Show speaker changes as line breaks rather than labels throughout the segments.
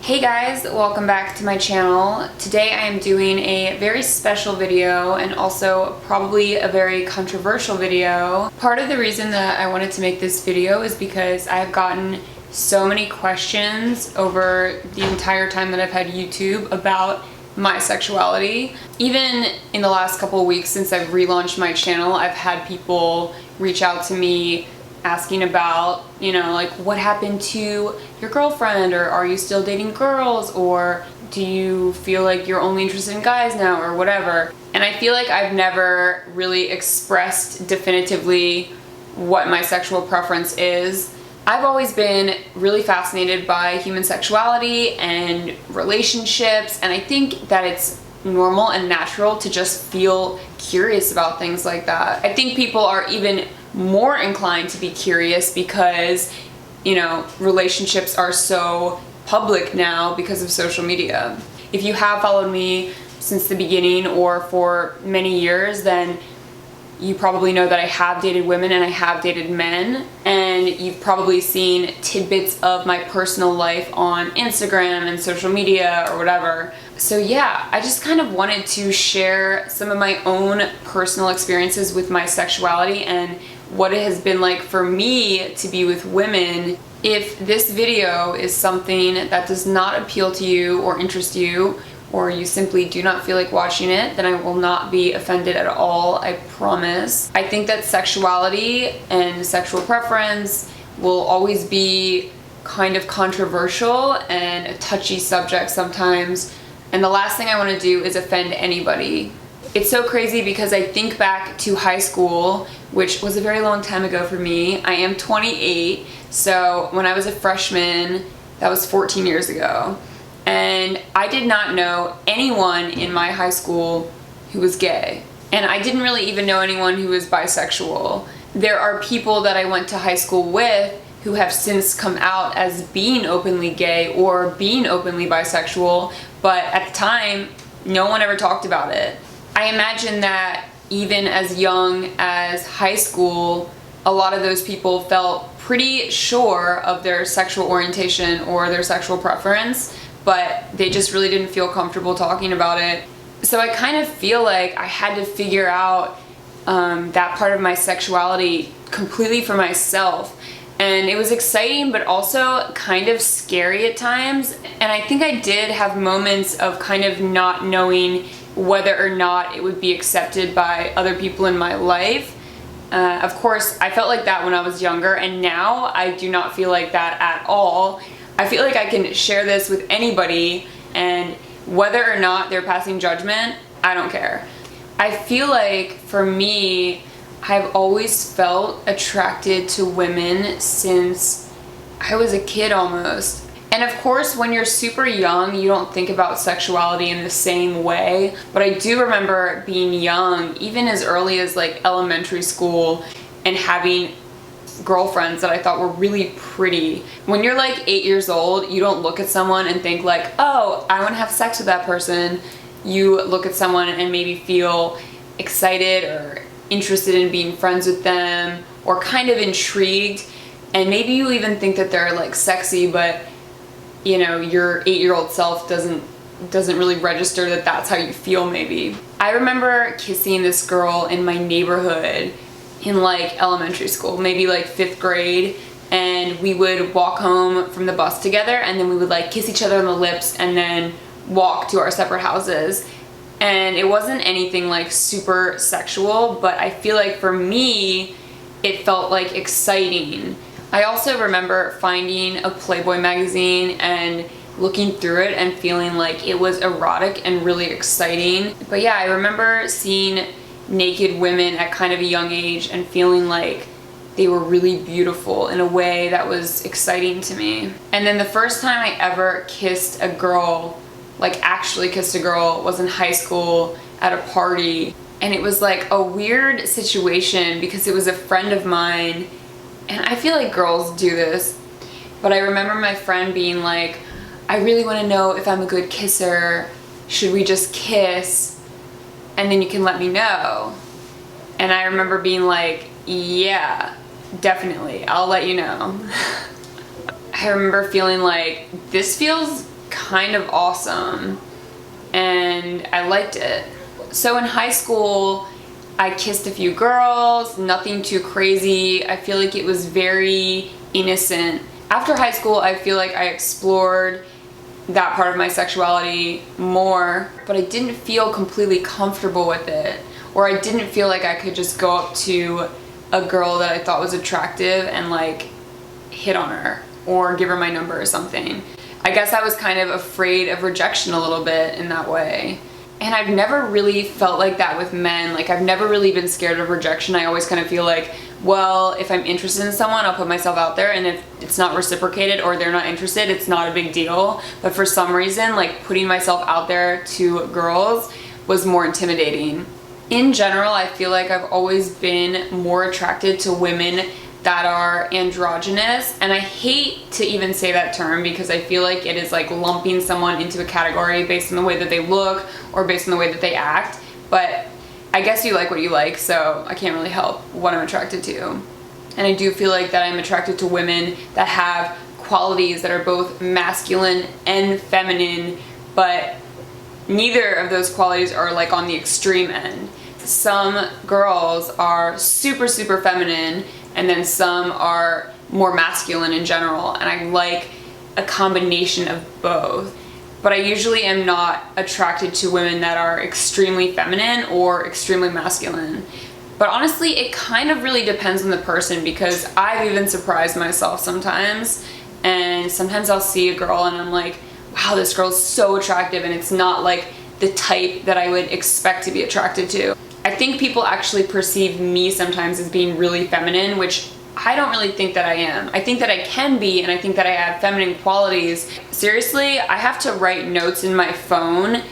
Hey guys, welcome back to my channel. Today I am doing a very special video and also probably a very controversial video. Part of the reason that I wanted to make this video is because I've gotten so many questions over the entire time that I've had YouTube about my sexuality. Even in the last couple of weeks since I've relaunched my channel, I've had people reach out to me asking about, like, what happened to your girlfriend, or are you still dating girls, or do you feel like you're only interested in guys now, or whatever. And I feel like I've never really expressed definitively what my sexual preference is. I've always been really fascinated by human sexuality and relationships, and I think that it's normal and natural to just feel curious about things like that. I think people are even more inclined to be curious because, relationships are so public now because of social media. If you have followed me since the beginning or for many years, then you probably know that I have dated women and I have dated men, and you've probably seen tidbits of my personal life on Instagram and social media or whatever. So yeah, I just kind of wanted to share some of my own personal experiences with my sexuality and what it has been like for me to be with women. If this video is something that does not appeal to you or interest you, or you simply do not feel like watching it, then I will not be offended at all, I promise. I think that sexuality and sexual preference will always be kind of controversial and a touchy subject sometimes, and the last thing I want to do is offend anybody. It's so crazy because I think back to high school, which was a very long time ago for me. I am 28, so when I was a freshman, that was 14 years ago. And I did not know anyone in my high school who was gay. And I didn't really even know anyone who was bisexual. There are people that I went to high school with who have since come out as being openly gay or being openly bisexual, but at the time, no one ever talked about it. I imagine that even as young as high school, a lot of those people felt pretty sure of their sexual orientation or their sexual preference, but they just really didn't feel comfortable talking about it. So I kind of feel like I had to figure out that part of my sexuality completely for myself. And it was exciting, but also kind of scary at times. And I think I did have moments of kind of not knowing whether or not it would be accepted by other people in my life. Of course, I felt like that when I was younger, and now I do not feel like that at all. I feel like I can share this with anybody, and whether or not they're passing judgment, I don't care. I feel like for me, I've always felt attracted to women since I was a kid almost. And of course, when you're super young, you don't think about sexuality in the same way. But I do remember being young, even as early as like elementary school, and having girlfriends that I thought were really pretty. When you're like 8 years old, you don't look at someone and think like, oh, I want to have sex with that person. You look at someone and maybe feel excited or interested in being friends with them, or kind of intrigued, and maybe you even think that they're like sexy, but your 8-year-old self doesn't really register that that's how you feel maybe. I remember kissing this girl in my neighborhood in like elementary school, maybe like 5th grade, and we would walk home from the bus together, and then we would like kiss each other on the lips and then walk to our separate houses. And it wasn't anything like super sexual, but I feel like for me, it felt like exciting. I also remember finding a Playboy magazine and looking through it and feeling like it was erotic and really exciting. But yeah, I remember seeing naked women at kind of a young age and feeling like they were really beautiful in a way that was exciting to me. And then the first time I ever kissed a girl, like actually kissed a girl, was in high school at a party. And it was like a weird situation because it was a friend of mine, and I feel like girls do this, but I remember my friend being like, I really want to know if I'm a good kisser. Should we just kiss and then you can let me know? And I remember being like, yeah, definitely, I'll let you know. I remember feeling like, this feels kind of awesome, and I liked it. So in high school, I kissed a few girls, nothing too crazy. I feel like it was very innocent. After high school, I feel like I explored that part of my sexuality more, but I didn't feel completely comfortable with it, or I didn't feel like I could just go up to a girl that I thought was attractive and like hit on her or give her my number or something. I guess I was kind of afraid of rejection a little bit in that way. And I've never really felt like that with men. Like, I've never really been scared of rejection. I always kind of feel like, well, if I'm interested in someone, I'll put myself out there, and if it's not reciprocated or they're not interested, it's not a big deal. But for some reason, like, putting myself out there to girls was more intimidating. In general, I feel like I've always been more attracted to women that are androgynous, and I hate to even say that term because I feel like it is like lumping someone into a category based on the way that they look or based on the way that they act, but I guess you like what you like, so I can't really help what I'm attracted to. And I do feel like that I'm attracted to women that have qualities that are both masculine and feminine, but neither of those qualities are like on the extreme end. Some girls are super feminine, and then some are more masculine in general, and I like a combination of both. But I usually am not attracted to women that are extremely feminine or extremely masculine. But honestly, it kind of really depends on the person, because I've even surprised myself sometimes, and sometimes I'll see a girl and I'm like, wow, this girl's so attractive, and it's not like the type that I would expect to be attracted to. I think people actually perceive me sometimes as being really feminine, which I don't really think that I am. I think that I can be, and I think that I have feminine qualities. Seriously, I have to write notes in my phone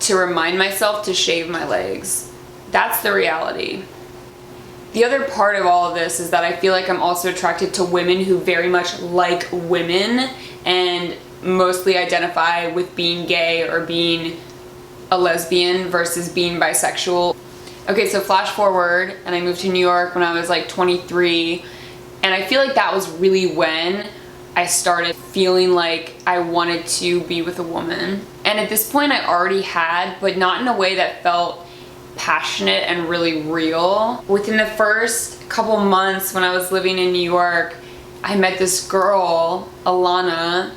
to remind myself to shave my legs. That's the reality. The other part of all of this is that I feel like I'm also attracted to women who very much like women and mostly identify with being gay or being a lesbian versus being bisexual. Okay, so flash forward, and I moved to New York when I was like 23, and I feel like that was really when I started feeling like I wanted to be with a woman. And at this point I already had, but not in a way that felt passionate and really real. Within the first couple months when I was living in New York, I met this girl, Alana,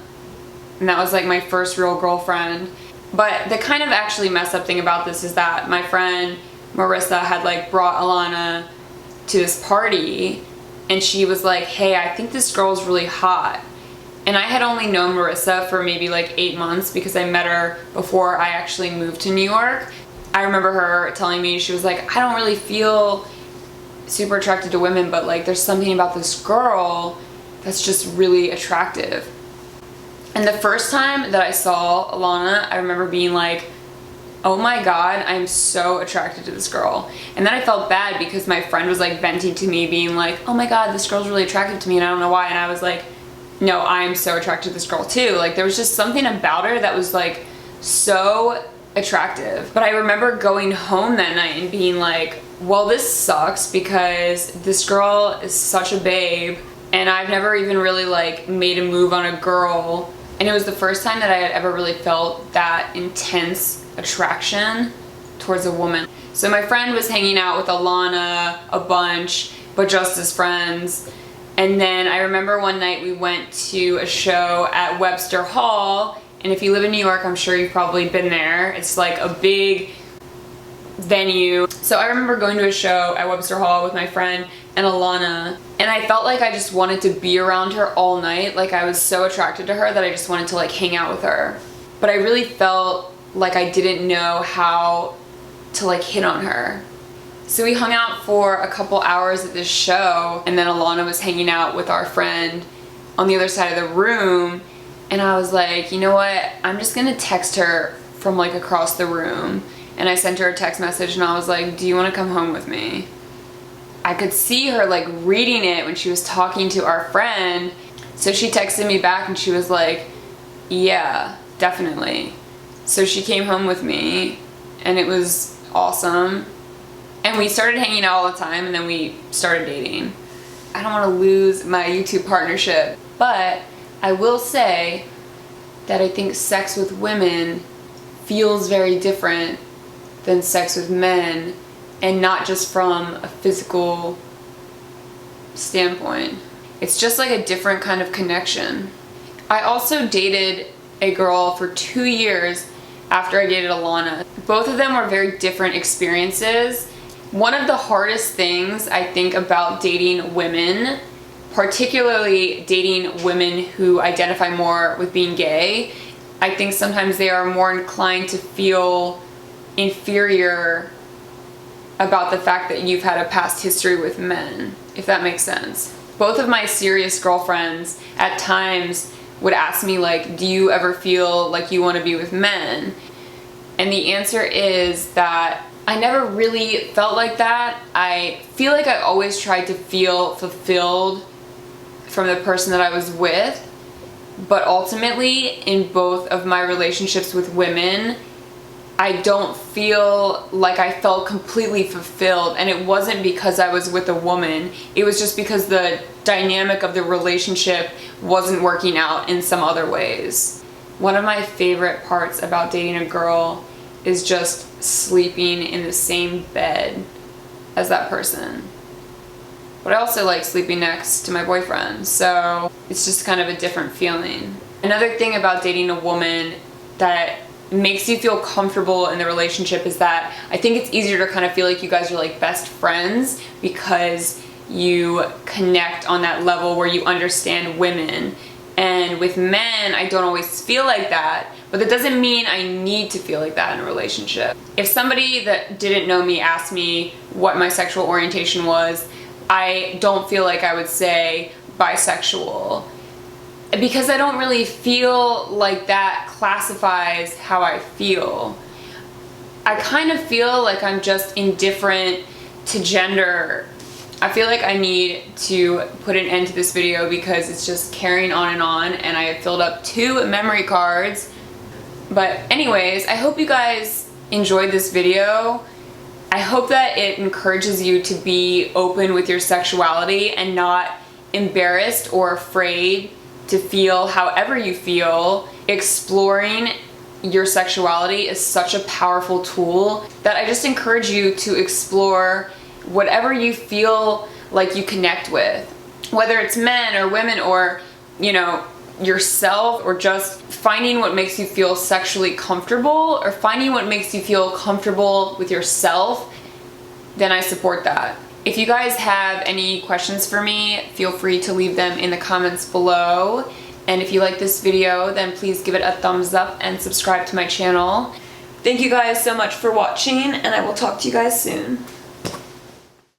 and that was like my first real girlfriend. But the kind of actually messed up thing about this is that my friend Marissa had like brought Alana to this party, and she was like, hey, I think this girl's really hot. And I had only known Marissa for maybe like 8 months because I met her before I actually moved to New York. I remember her telling me, she was like, I don't really feel super attracted to women, but like there's something about this girl that's just really attractive. And the first time that I saw Alana, I remember being like, oh my god, I'm so attracted to this girl. And then I felt bad because my friend was like venting to me being like, oh my god, this girl's really attractive to me and I don't know why. And I was like, no, I'm so attracted to this girl too. Like there was just something about her that was like so attractive. But I remember going home that night and being like, well, this sucks because this girl is such a babe and I've never even really like made a move on a girl. And it was the first time that I had ever really felt that intense attraction towards a woman. So my friend was hanging out with Alana a bunch, but just as friends. And then I remember one night we went to a show at Webster Hall, and if you live in New York, I'm sure you've probably been there. It's like a big venue. So I remember going to a show at Webster Hall with my friend and Alana, and I felt like I just wanted to be around her all night. Like I was so attracted to her that I just wanted to like hang out with her. But I really felt like I didn't know how to like hit on her. So we hung out for a couple hours at this show, and then Alana was hanging out with our friend on the other side of the room, and I was like, you know what, I'm just gonna text her from like across the room. And I sent her a text message and I was like, do you want to come home with me? I could see her like reading it when she was talking to our friend. So she texted me back and she was like, yeah, definitely. So she came home with me and it was awesome. And we started hanging out all the time, and then we started dating. I don't want to lose my YouTube partnership, but I will say that I think sex with women feels very different than sex with men, and not just from a physical standpoint. It's just like a different kind of connection. I also dated a girl for 2 years after I dated Alana. Both of them were very different experiences. One of the hardest things I think about dating women, particularly dating women who identify more with being gay, I think sometimes they are more inclined to feel inferior about the fact that you've had a past history with men, if that makes sense. Both of my serious girlfriends at times would ask me, like, do you ever feel like you want to be with men? And the answer is that I never really felt like that. I feel like I always tried to feel fulfilled from the person that I was with, but ultimately in both of my relationships with women, I don't feel like I felt completely fulfilled, and it wasn't because I was with a woman. It was just because the dynamic of the relationship wasn't working out in some other ways. One of my favorite parts about dating a girl is just sleeping in the same bed as that person. But I also like sleeping next to my boyfriend, so it's just kind of a different feeling. Another thing about dating a woman that makes you feel comfortable in the relationship is that I think it's easier to kind of feel like you guys are like best friends because you connect on that level where you understand women. And with men, I don't always feel like that, but that doesn't mean I need to feel like that in a relationship. If somebody that didn't know me asked me what my sexual orientation was, I don't feel like I would say bisexual, because I don't really feel like that classifies how I feel. I kind of feel like I'm just indifferent to gender. I feel like I need to put an end to this video because it's just carrying on, and I have filled up 2 memory cards. But anyways, I hope you guys enjoyed this video. I hope that it encourages you to be open with your sexuality and not embarrassed or afraid to feel however you feel. Exploring your sexuality is such a powerful tool that I just encourage you to explore whatever you feel like you connect with, whether it's men or women or, you know, yourself, or just finding what makes you feel sexually comfortable or finding what makes you feel comfortable with yourself. Then I support that. If you guys have any questions for me, feel free to leave them in the comments below. And if you like this video, then please give it a thumbs up and subscribe to my channel. Thank you guys so much for watching, and I will talk to you guys soon.